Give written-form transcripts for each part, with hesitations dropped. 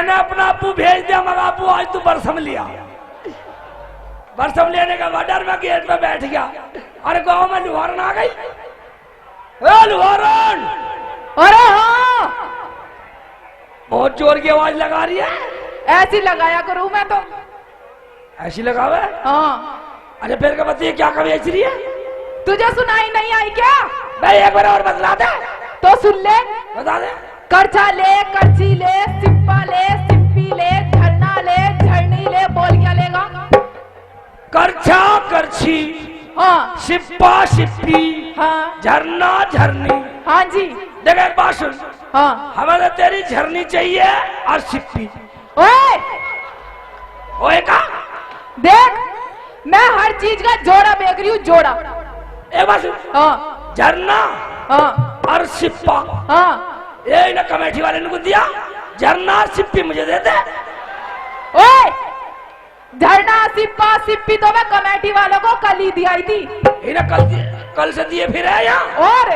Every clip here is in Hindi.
मैंने अपना अबू भेज दिया, मगर अबू आज तू बरसम लिया। बरसम लेने का वडर में गेट पे बैठ गया। अरे गांव में लुहारन आ गई। लुहारन! अरे हाँ, बहुत जोर की आवाज लगा रही है। ऐसी लगाया करूं मैं तो। ऐसी लगावे? हाँ। अरे फिर क्या बताइए, क्या कभी ऐसी रही है? तुझे सुनाई नहीं आई क्या? भाई एक बार और बतला दे। तो सुन ले। बता दे। करछा ले, करछी ले, सिप्पा ले, सिप्पी ले, झरना ले, झरनी ले, बोल क्या लेगा? करछा करछी, हाँ, सिप्पा सिप्पी, हाँ, झरना झरनी। हाँ जी। देख एक बात सुन, हाँ। हमें तो तेरी झरनी चाहिए और सिप्पी। ओए, ओए का? देख, मैं हर चीज का जोड़ा बेच रही हूँ, जोड़ा। एक बात सुन, हाँ, झरना हाँ, और सिप्पा हाँ। ये ना कमेटी वाले ने को दिया, झरना और सिप्पी मुझे दे दे। ओए, झरना सिप्पा सिप्पी तो मैं कमेटी वालों को कल ही दी आई थी। इन्हें कल से दिए फिर है यहाँ। और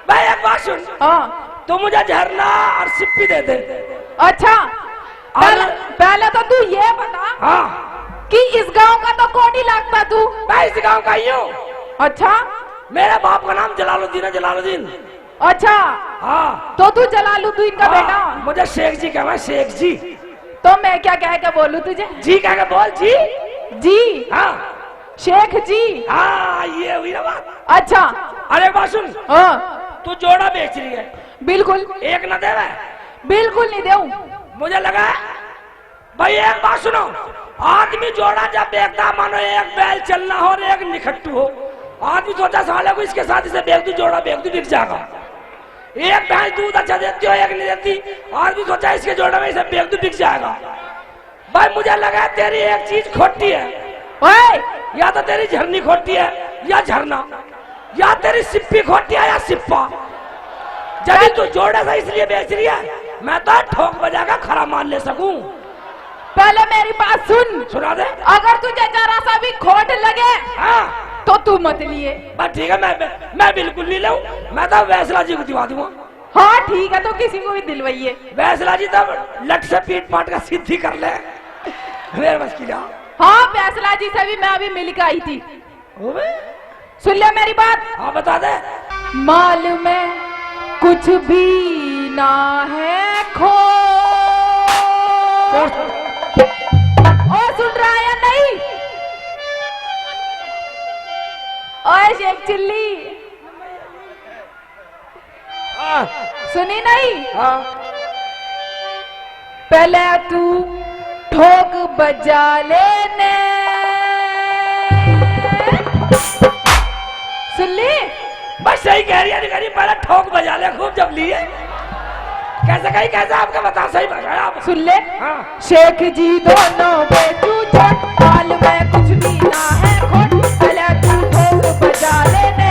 भाई एक बात सुन, हाँ, तू मुझे झरना और सिप्पी दे दे। अच्छा, पहले तो तू ये बता, हाँ, कि इस गांव का तो कौन ही लगता तू? मैं इस गांव का ही हूँ। अच्छा, मेरे बाप का नाम जलालुद्दीन है, जलालुद्दीन। अच्छा, हाँ, तो तू जलालुद्दीन का बेटा? मुझे शेख जी कहना, शेख जी। तो मैं क्या कह के बोलूं तुझे? जी कह के बोल। जी जी, हाँ, शेख जी। हाँ, ये हुई ना बात। अच्छा, अरे बात सुन, हाँ, तू जोड़ा बेच रही है, बिल्कुल एक न दे। बिल्कुल नहीं दूं। मुझे लगा भाई एक बात सुनो, आदमी जोड़ा जब बेचता, मानो एक बैल चलना हो और एक निखट्टू हो, आदमी सोचा साले को इसके साथ इसे बेच दूं, जोड़ा बेच दूं, बिक जाएगा। एक भैंस दूध अच्छा देती हो, एक नहीं देती, आदमी सोचा इसके जोड़ा में इसे बेच दूं, बिक जाएगा। भाई मुझे लगा तेरी एक चीज खोटी है। ओए, या तो तेरी झरनी खोटी है या झरना, या तेरी सिप्पी खोटी है या सिप्पा। जब तू जोड़ा सा इसलिए बेच रही है, मैं तो ठोक बजा कर खरा मान ले सकूं। पहले मेरी बात सुन। सुना दे। अगर तुझे जरा सा भी खोट लगे, हाँ, तो तू मत लिए। बस ठीक है, मैं बिल्कुल नहीं लूं। मैं तो वैसला जी को दिवा दूंगा। हाँ ठीक है, तो किसी को भी दिलवाइए। वैसला जी तो लट से पीट पाट का सिद्धि कर ले, मेरे बस की जा। हाँ, फैसला जी से भी मैं अभी मिल के आई थी। सुन ले मेरी बात। हाँ बता दे। माल में कुछ भी ना है खो। और सुन रहा है या नहीं? ओए शेख चिल्ली, हाँ, सुनी नहीं? हाँ, पहले तू ठोक बजा लेने। सुन ली? बस सही कह रही है, पहले ठोक बजा ले खूब जब लिए। कैसे कही, कैसे आपका बता, सही बताया आप। सुन ले। हाँ। शेख जी दोनों बेचू छोट, माल में कुछ भी ना है खोट, पहले तू ठोक बजा लेने।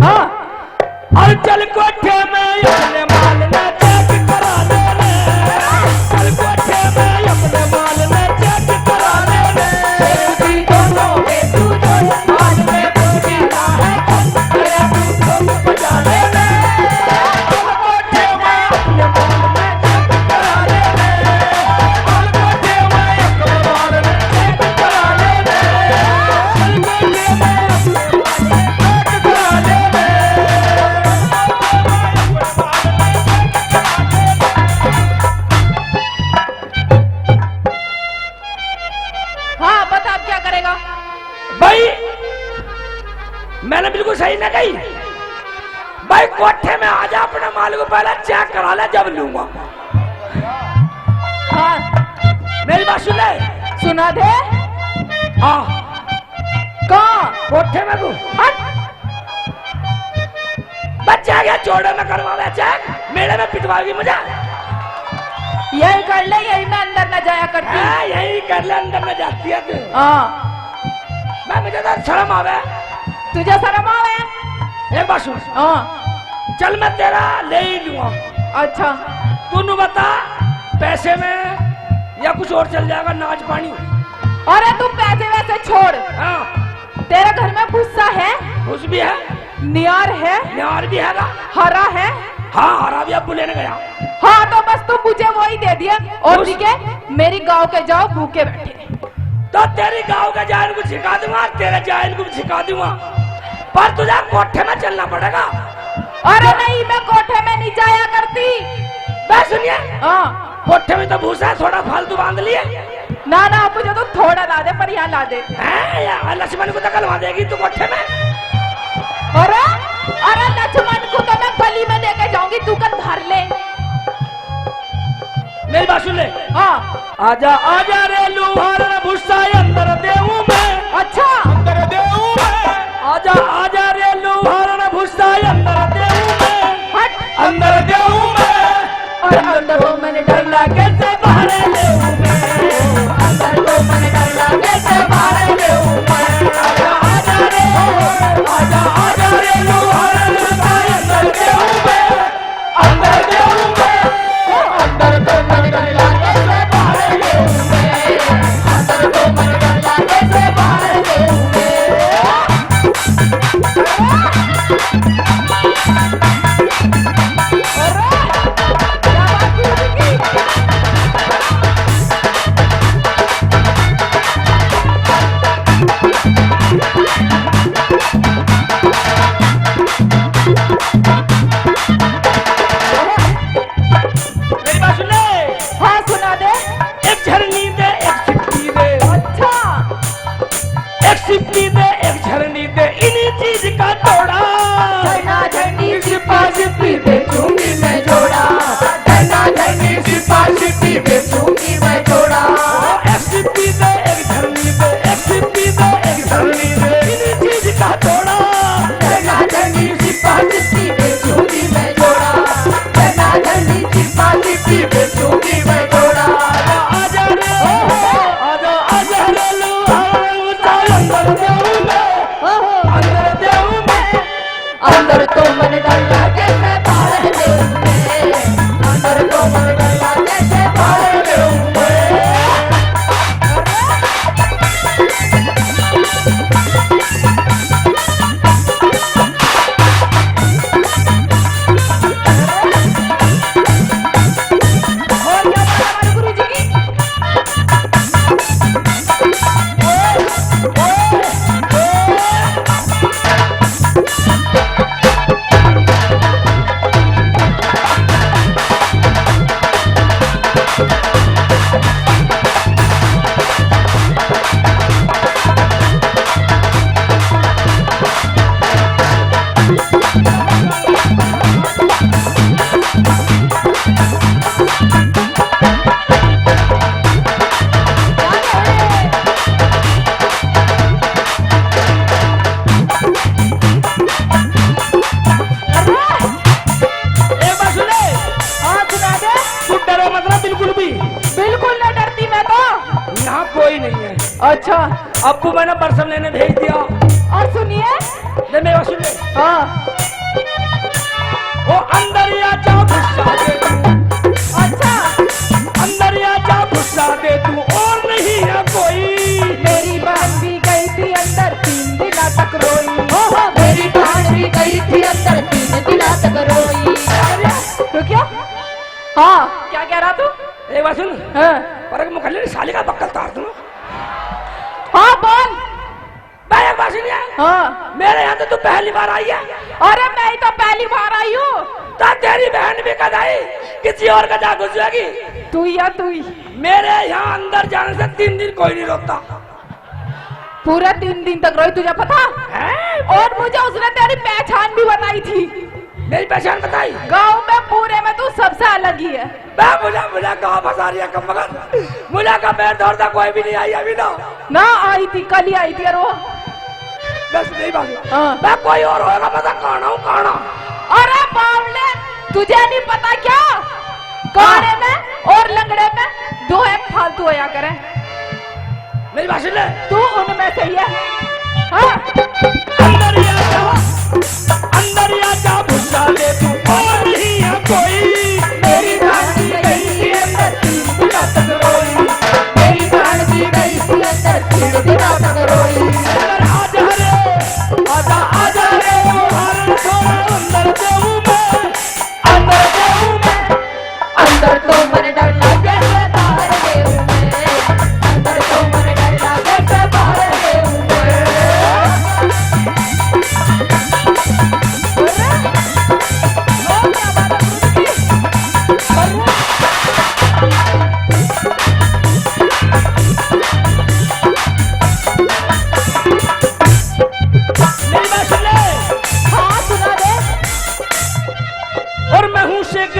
हाँ, और चल कोठे में अपने माल न चेक करा देने, चल कोठे में अपने माल न चेक करा देने। शेख जी दोनों बेचू छोट, माल में कुछ भी ना है खोट, पहले तू ठोक बजा लेने। चल कोठे में अपने माल न चेक करा देने, चल कोठे में अपने माल न चेक करा देने, चल कोठे में अपने माल न चेक करा देने। हाँ बता, अब क्या करेगा? भाई मैंने बिल्कुल सही ना कही। भाई कोठे में आजा, अपने माल को पहले चेक करा ले, जब लूंगा। हाँ, मेरी बात सुन ले। सुना दे। हाँ, कहाँ? कोठे में तू बच्चा गया, जोड़े में करवा ले चेक, मेले में पिटवाएगी मुझे। यही कर ले, यही मैं अंदर न जाया करती। हाँ, यही कर ले, अंदर में जाती है तू। हाँ, मैं मुझे तो शर्म आवे। तुझे शर्म आवे? एक बात सुन, हाँ, चल मैं तेरा ले ही लूंगा। अच्छा, तू बता, पैसे में या कुछ और चल जाएगा, नाच पानी। अरे तू पैसे वैसे छोड़। हाँ, तेरे घर में भूसा है? घुस भी है, नियार है? यार भी है ना। हरा है? हाँ, हरा अभी अब लेने गया। हाँ तो बस तुम मुझे वही दे दिया और ठीक है मेरी गांव के जाओ भूखे बैठे। तो तेरी गांव के जायल को छिका दूंगा, तेरे जायल को छिका दूंगा, पर तुझे कोठे में चलना पड़ेगा। अरे नहीं मैं कोठे में नहीं जाया करती। बस सुनिए, हाँ कोठे में तो भूसा है, थोड़ा फालतू बांध लिए। ना ना मुझे तो थोड़ा ला दे पर यहाँ ला दे। हैं लक्ष्मण को तकलवा देगी तू कोठे में। अरे अरे लक्ष्मण को तो मैं गली में लेके जाऊंगी, तू कर भर ले। मेरी बात सुन ले। हाँ आजा आजा रे लुहार भूसा अंदर देऊं मैं। अच्छा अंदर देऊं मैं। आजा आजा रे लुहार भूसा अंदर देऊं मैं। हट अंदर देऊं मैं। और अंदर को मैंने डर लगे कैसे बाहर लेऊं मैं। अंदर को मैंने डर लगे से बाहर लेऊं मैं। आजा आजा रे लुहार भूसा अंदर देऊं मैं। अंदर देऊं मैं। अंदर को मैंने डर लगे से बाहर लेऊं मैं। अंदर को मैंने डर लगे से बाहर लेऊं मैं। मेरी बात सुन ले। हाँ सुना दे। एक झरनी दे एक सिप्पी दे। अच्छा एक सिप्पी दे एक झरनी दे, इन्हीं चीज का तोड़ा। झरना झरनी सिपा सिपी बेचूंगी मैं जोड़ा। झरना झरनी सिपा सिपी बेचूंगी मैं जोड़ा। एक सिप्पी दे एक झरनी दे, एक सिप्पी दे एक झरनी दे, इन्हीं चीज का तोड़ा। झरना झरनी सिपा सिपी बेचूंगी मैं जोड़ा। झरना झरनी सिपा सिपी बेचूंगी मैं जोड़ा। आजा रे आजा रे लुहार अंदर देऊं मैं। अंदर देऊं मैं। अंदर तो मन डर लगे से बाहर लेऊं मैं। अंदर तो मन डर लगे से बाहर लेऊं मैं। और क्या बात हमारे गुरुजी की? एक बात सुन ले। हाँ सुना दे। तू डरो मत ना बिल्कुल भी। बिल्कुल न डरती मैं तो। यहाँ कोई नहीं है। अच्छा अब्बू मैंने बरसम लेने भेज दिया। और सुनिए। ले मेरी बात सुन ले। हाँ वो अंदर या जा गुस्सा दे तू। अच्छा अंदर या जा गुस्सा दे तू, और नहीं है कोई। मेरी बहन भी गई थी अंदर 3 दिन तक रोई। मेरी बहन भी गई थी अंदर 3 दिन तक रोई। तो क्या? हाँ क्या कह रहा तू? एक बात सुन। हाँ पर मुखल्ले साली का बक्कल तार दूं। हाँ बोल। भाई एक बात सुनिए। हाँ मेरे यहाँ तो तू पहली बार आई है। अरे मैं ही तो पहली बार आई हूँ। तो तेरी बहन भी कदाई किसी और का जा घुस जाएगी। तू ही या तू ही। मेरे यहाँ अंदर जाने से 3 दिन कोई नहीं रोकता पूरा 3 दिन तक रोई, तुझे पता? है। और मुझे उसने तेरी पहचान भी बताई थी। मेरी पहचान बताई। गांव में पूरे में तू सबसे अलग ही है। मुझे कहाँ फंसा रही है कम मगर। मुझे का पैर दौड़ता कोई भी नहीं आई अभी ना। ना आई थी, कल ही आई थी। और वो बस नहीं बात। हाँ। मैं कोई और होगा पता काना हूँ काना। अरे बावले तुझे नहीं पता क्या? काने में और लंगड़े में 2 एक फालतू होया करे। मेरी बात सुन ले। तू उनमें से ही है। हाँ अंदर या जा भुसा दे तू, और नहीं है कोई। मेरी बहन भी गई थी अंदर 3 दिन तक रोई। मेरी बहन भी गई थी अंदर 3 दिन तक रोई। आजा रे आजा आजा रे, अंदर देऊं मैं। अंदर देऊं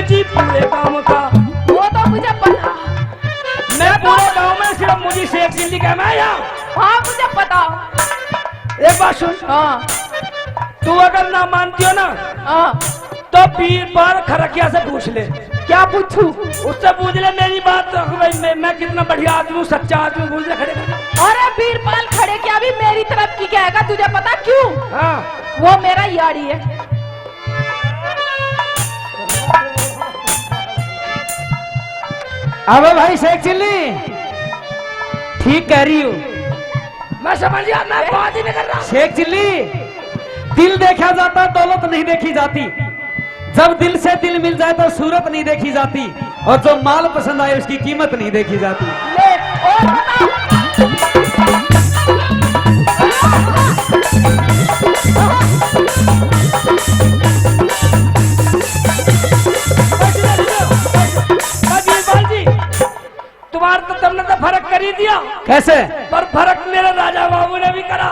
जी पूरे गांव का। वो तो मुझे पता। मैं पूरे गांव में सिर्फ मुझे शेख चिल्ली कहना है यहाँ। हाँ मुझे पता। एक बात सुन, हाँ तू अगर ना मानती हो ना हाँ तो बीरपाल खरकिया से पूछ ले। क्या पूछूं? उससे पूछ ले मेरी बात, मैं कितना बढ़िया आदमी हूँ, सच्चा आदमी हूँ, पूछ ले खड़े खड़े। अरे बीरपाल खड़े क्या भी मेरी तरफ की कहेगा, तुझे पता क्यों? हाँ वो मेरा यारी है। अबे भाई शेख चिल्ली ठीक कह रही हूँ। मैं समझ गया, मैं बात ही नहीं कर रहा। शेख चिल्ली दिल देखा जाता दौलत नहीं देखी जाती। जब दिल से दिल मिल जाए तो सूरत नहीं देखी जाती, और जो माल पसंद आए उसकी कीमत नहीं देखी जाती। ले और बता। बीरपाल जी, तुम्हारा तो तुमने तो फर्क कर ही दिया, कैसे पर फर्क मेरे राजा बाबू ने भी करा।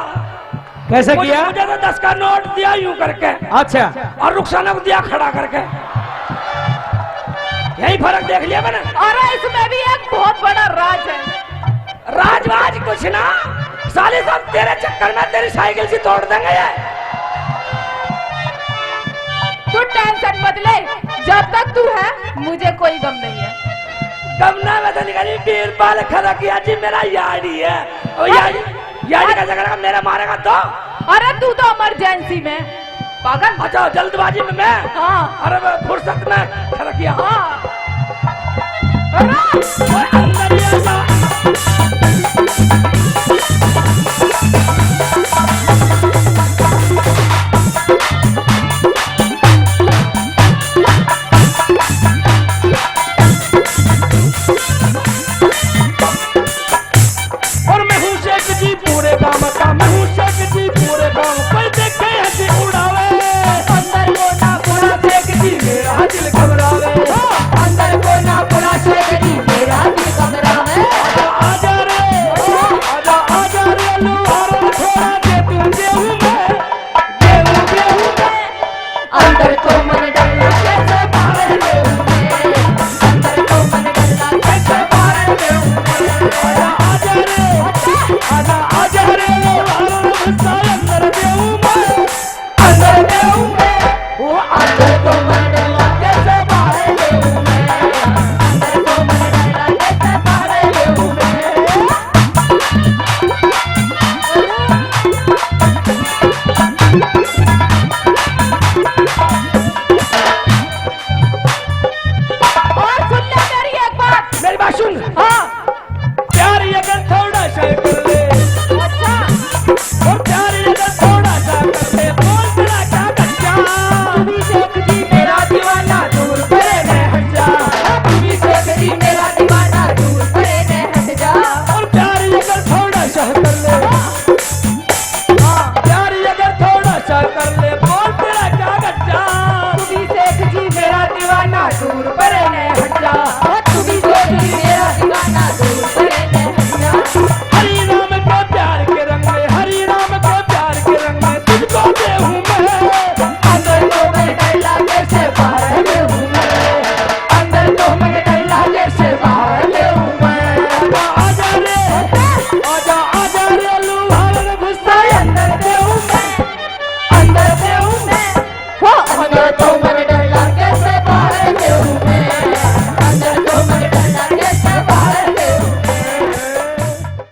कैसे किया? मुझे तो 10 का नोट दिया यूं करके, अच्छा और रुखसाना को दिया खड़ा करके। यही फर्क देख लिया मैंने। अरे इसमें भी एक बहुत बड़ा राज है। राजवाज कुछ ना, साले सब तेरे चक्कर में तेरी साइकिल से तोड़ देंगे ये। तू टेंशन मत ले, जब तक तू है मुझे कोई गम नहीं है। गमना में तो निकली बीरपाल खरकिया जी मेरा यारी है। और यारी का झगड़ा मेरा मारेगा तो? अरे तू तो इमरजेंसी में पागल। अच्छा जल्दबाजी में मैं? हाँ अरे मैं फुर्सत में खरकिया। हाँ